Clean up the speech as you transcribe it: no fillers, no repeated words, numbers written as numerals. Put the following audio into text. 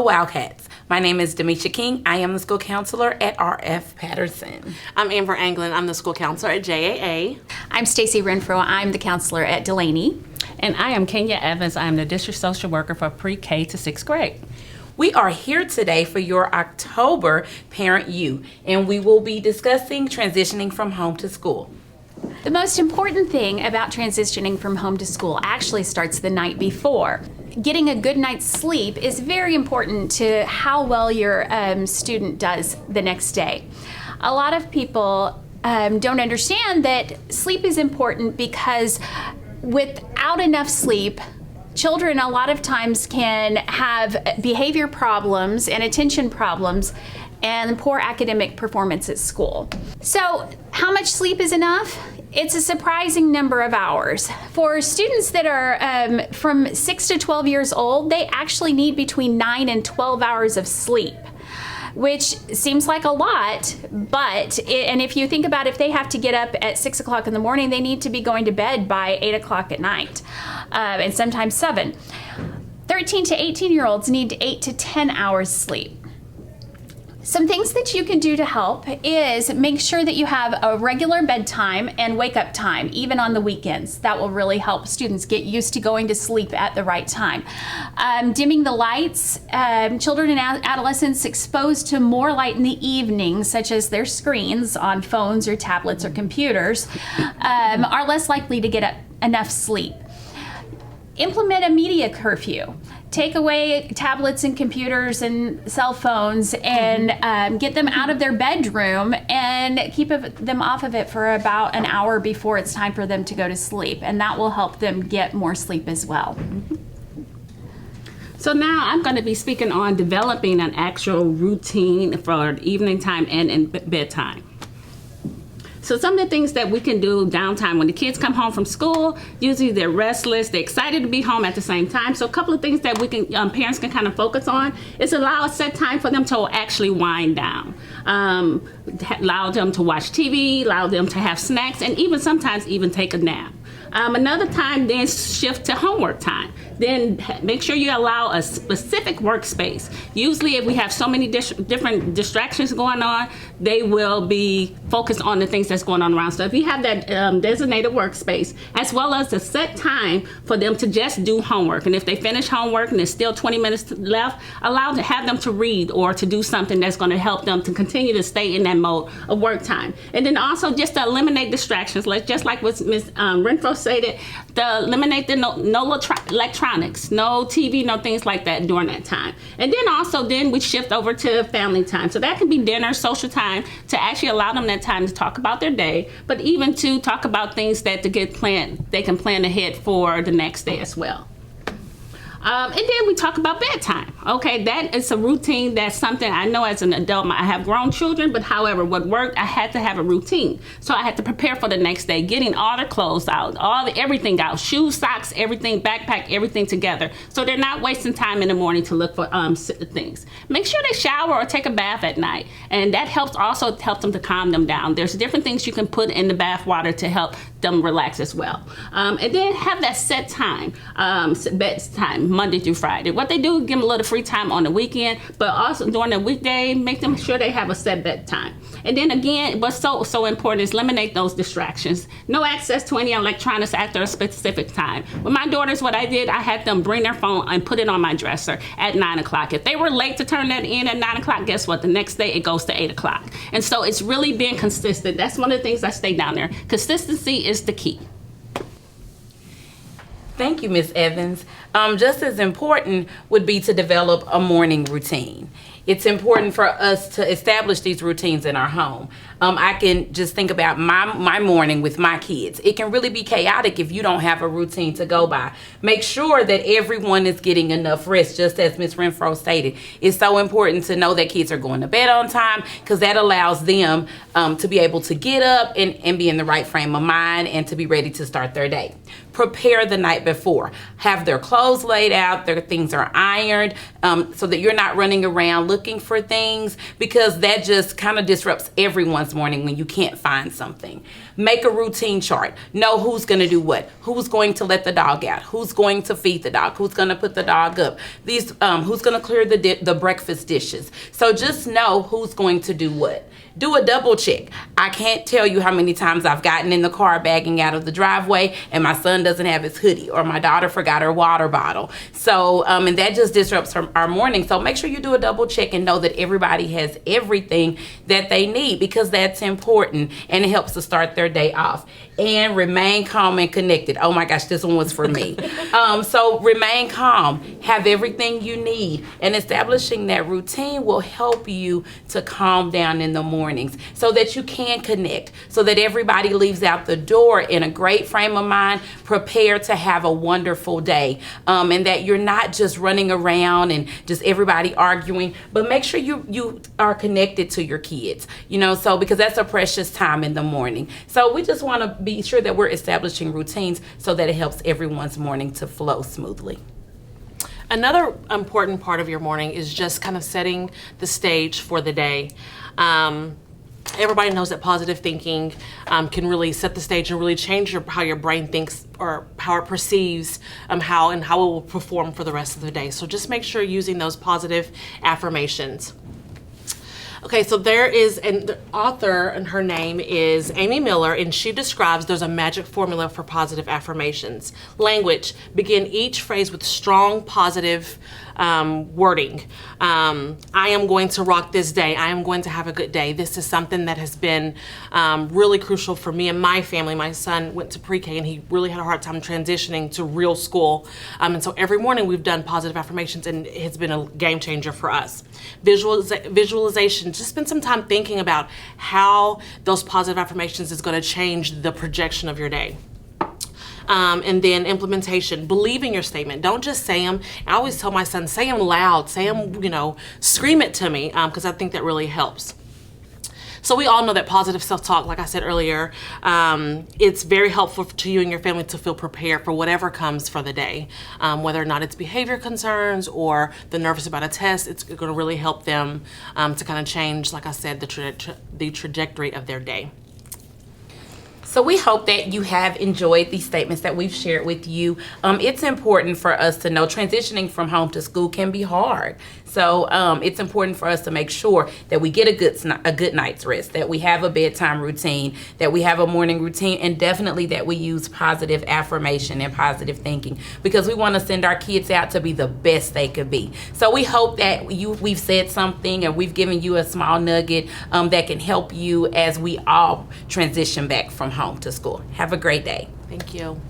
Wildcats. My name is Demetria King. I am the school counselor at R.F. Patterson. I'm Amber Anglin. I'm the school counselor at JAA. I'm Stacy Renfro. I'm the counselor at Delaney. And I am Kenya Evans. I am the district social worker for pre-K to 6th grade. We are here today for your October Parent U, and we will be discussing transitioning from home to school. The most important thing about transitioning from home to school actually starts the night before. Getting a good night's sleep is very important to how well your student does the next day. A lot of people don't understand that sleep is important because without enough sleep, children a lot of times can have behavior problems and attention problems and poor academic performance at school. So, how much sleep is enough? It's a surprising number of hours. For students that are from 6 to 12 years old, they actually need between 9 and 12 hours of sleep, which seems like a lot, and if you think about if they have to get up at 6 o'clock in the morning, they need to be going to bed by 8 o'clock at night, and sometimes 7. 13 to 18-year-olds need 8 to 10 hours sleep. Some things that you can do to help is make sure that you have a regular bedtime and wake up time, even on the weekends. That will really help students get used to going to sleep at the right time. Dimming the lights, children and adolescents exposed to more light in the evening, such as their screens on phones or tablets or computers, are less likely to get enough sleep. Implement a media curfew. Take away tablets and computers and cell phones and get them out of their bedroom and keep them off of it for about an hour before it's time for them to go to sleep. And that will help them get more sleep as well. So now I'm going to be speaking on developing an actual routine for evening time and in bedtime. So some of the things that we can do downtime when the kids come home from school, usually they're restless, they're excited to be home at the same time. So a couple of things that we can, parents can kind of focus on is allow a set time for them to actually wind down. Allow them to watch TV, allow them to have snacks, and even sometimes even take a nap. Another time, then shift to homework time. Then make sure you allow a specific workspace. Usually if we have so many different distractions going on, they will be focused on the things that's going on around. So if you have that designated workspace, as well as a set time for them to just do homework. And if they finish homework and there's still 20 minutes left, have them to read or to do something that's going to help them to continue to stay in that mode of work time. And then also just to eliminate distractions, just like what Ms. Renfro stated, to eliminate the no electronics, no TV, no things like that during that time. And then also we shift over to family time. So that could be dinner, social time, to actually allow them that time to talk about their day, but even to talk about things that they can plan ahead for the next day as well. And then we talk about bedtime. Okay, that is a routine. That's something I know as an adult. I have grown children, but however, what worked, I had to have a routine. So I had to prepare for the next day, getting all their clothes out, everything out, shoes, socks, everything, backpack, everything together. So they're not wasting time in the morning to look for things. Make sure they shower or take a bath at night, and that help them to calm them down. There's different things you can put in the bath water to help them relax as well. And then have that set time, bedtime, Monday through Friday. What they do, give them a little free time on the weekend, but also during the weekday, make them sure they have a set bedtime. And then again, what's so important is eliminate those distractions. No access to any electronics after a specific time. With my daughters, what I did, I had them bring their phone and put it on my dresser at 9 o'clock. If they were late to turn that in at 9 o'clock, guess what? The next day it goes to 8 o'clock. And so it's really being consistent. That's one of the things I stay down there. Consistency is the key. Thank you, Ms. Evans. Just as important would be to develop a morning routine. It's important for us to establish these routines in our home. I can just think about my morning with my kids. It can really be chaotic if you don't have a routine to go by. Make sure that everyone is getting enough rest, just as Ms. Renfro stated. It's so important to know that kids are going to bed on time, because that allows them to be able to get up and be in the right frame of mind and to be ready to start their day. Prepare the night before. Have their clothes laid out, their things are ironed, so that you're not running around looking for things, because that just kind of disrupts everyone's morning when you can't find something. Make a routine chart. Know who's going to do what. Who's going to let the dog out. Who's going to feed the dog. Who's going to put the dog up. Who's going to clear the breakfast dishes. So just know who's going to do what. Do a double check. I can't tell you how many times I've gotten in the car bagging out of the driveway and my son doesn't have his hoodie, or my daughter forgot her water bottle. So, and that just disrupts our morning. So make sure you do a double check and know that everybody has everything that they need, because that's important and it helps to start their day off. And remain calm and connected. Oh my gosh, this one was for me. So remain calm, have everything you need, and establishing that routine will help you to calm down in the mornings so that you can connect, so that everybody leaves out the door in a great frame of mind, prepared to have a wonderful day, and that you're not just running around and just everybody arguing, but make sure you are connected to your kids, so because that's a precious time in the morning. So we just want to be sure that we're establishing routines so that it helps everyone's morning to flow smoothly. Another important part of your morning is just kind of setting the stage for the day. Everybody knows that positive thinking can really set the stage and really change how your brain thinks, or how it perceives how it will perform for the rest of the day. So just make sure you're using those positive affirmations. Okay, so there is an author, and her name is Amy Miller, and she describes there's a magic formula for positive affirmations. Language: begin each phrase with strong positive wording. I am going to rock this day. I am going to have a good day. This is something that has been really crucial for me and my family. My son went to pre-K and he really had a hard time transitioning to real school. And so every morning we've done positive affirmations, and it's been a game changer for us. Visualization: just spend some time thinking about how those positive affirmations is going to change the projection of your day. And then implementation: believe in your statement. Don't just say them. I always tell my son, say them loud, say them, scream it to me, because I think that really helps. So we all know that positive self-talk, like I said earlier, it's very helpful to you and your family to feel prepared for whatever comes for the day. Whether or not it's behavior concerns or they're nervous about a test, it's going to really help them to kind of change, like I said, the trajectory of their day. So we hope that you have enjoyed these statements that we've shared with you. It's important for us to know transitioning from home to school can be hard. So it's important for us to make sure that we get a good night's rest, that we have a bedtime routine, that we have a morning routine, and definitely that we use positive affirmation and positive thinking, because we want to send our kids out to be the best they could be. So we hope that we've said something and we've given you a small nugget that can help you as we all transition back from home to school. Have a great day. Thank you.